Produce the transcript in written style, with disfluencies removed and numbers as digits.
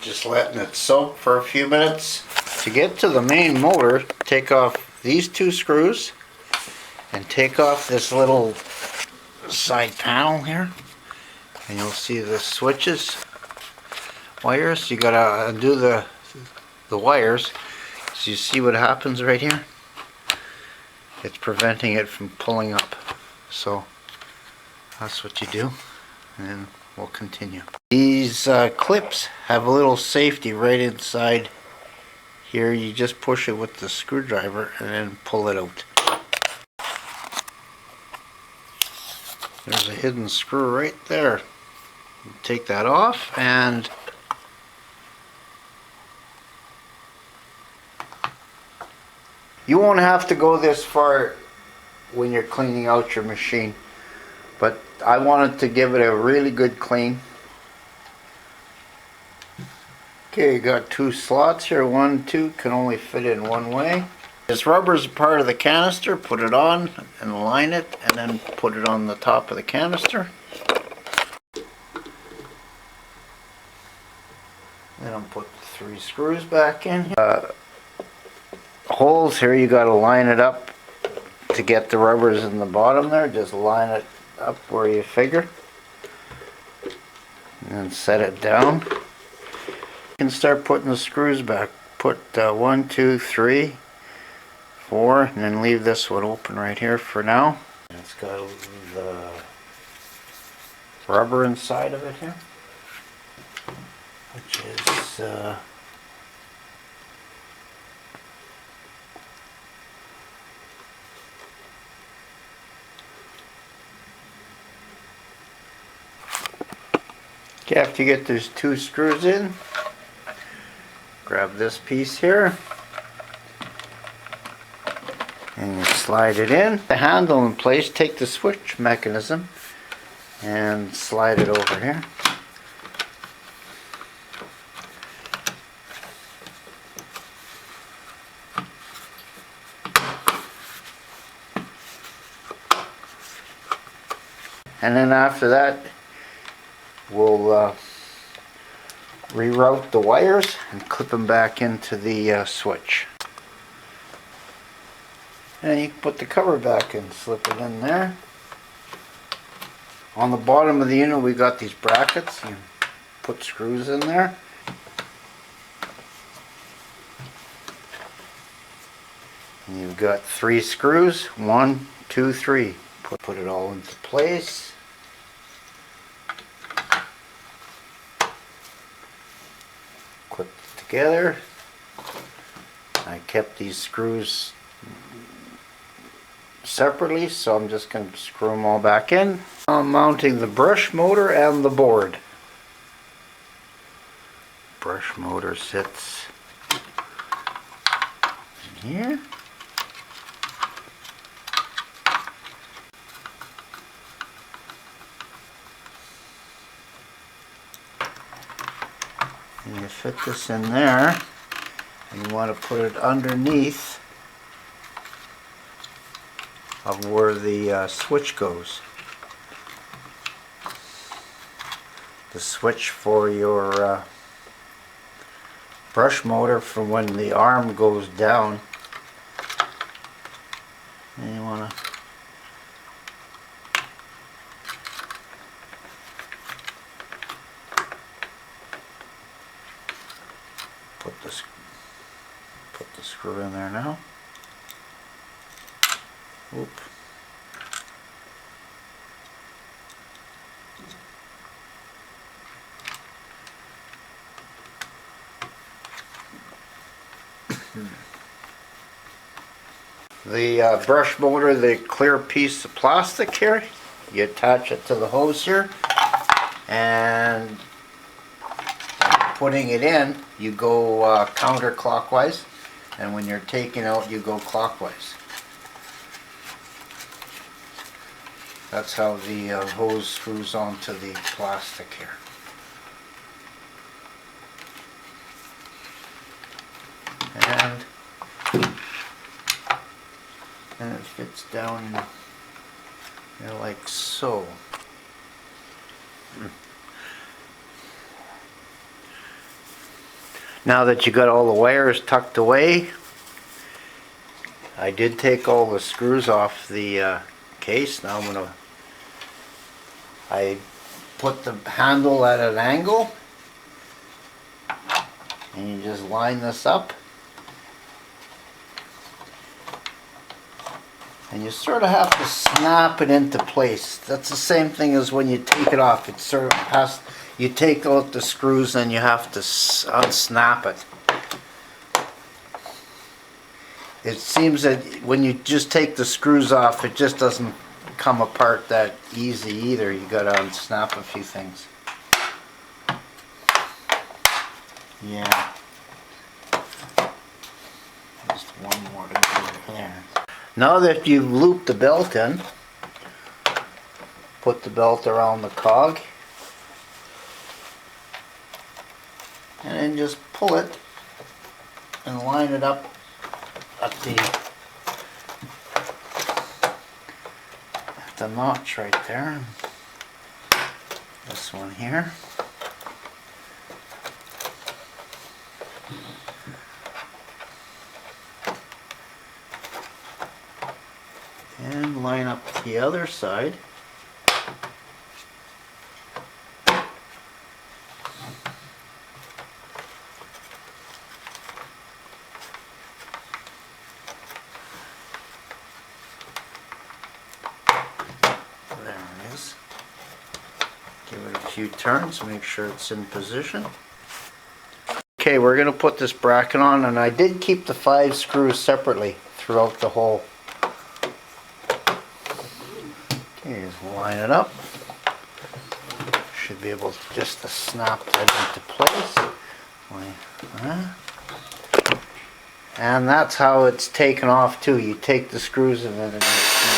Just letting it soak for a few minutes. To get to the main motor, take off these two screws and take off this little side panel here, and you'll see the switches, wires. You gotta undo the wires. So you see what happens right here? It's preventing it from pulling up. So that's what you do, and then we'll continue. These clips have a little safety right inside here. You just push it with the screwdriver and then pull it out. There's a hidden screw right there. Take that off, and you won't have to go this far when you're cleaning out your machine, but I wanted to give it a really good clean. Okay, you got two slots here, 1, 2, can only fit in one way. This rubber is part of the canister. Put it on and line it, and then put it on the top of the canister. Then I'll put the 3 screws back in here. Holes here, you got to line it up to get the rubbers in the bottom there. Just line it up where you figure, and then set it down. You can start putting the screws back. Put 1, 2, 3, 4, and then leave this one open right here for now. It's got the rubber inside of it here, which is okay. After you get those 2 screws in, grab this piece here and you slide it in. The handle in place, take the switch mechanism and slide it over here. And then after that, we'll reroute the wires and clip them back into the switch. And you can put the cover back and slip it in there. On the bottom of the unit we got these brackets. You put screws in there. And you've got 3 screws. 1, 2, 3. Put it all into place. Clip it together. I kept these screws separately, so I'm just going to screw them all back in. I'm mounting the brush motor and the board. Brush motor sits in here. And you fit this in there, and you want to put it underneath of where the switch goes. The switch for your brush motor for when the arm goes down. And you want to put the screw in there now. Oop. The brush motor, the clear piece of plastic here, you attach it to the hose here, and putting it in, you go counterclockwise, and when you're taking out, you go clockwise. That's how the hose screws onto the plastic here. And it fits down there like so. Now that you got all the wires tucked away, I did take all the screws off the case. Now I put the handle at an angle, and you just line this up, and you sort of have to snap it into place. That's the same thing as when you take it off. It sort of has, you take out the screws and you have to unsnap it. It seems that when you just take the screws off, it just doesn't come apart that easy either. You gotta unsnap a few things. Yeah. Just one more to go there. Now that you've looped the belt in, put the belt around the cog, and then just pull it and line it up at the notch right there. This one here. And line up the other side. There it is. Give it a few turns, make sure it's in position. Okay, we're going to put this bracket on, and I did keep the 5 screws separately throughout the hole. Okay, just line it up. Should be able just to snap that into place. Like that. And that's how it's taken off too. You take the screws and then it snaps.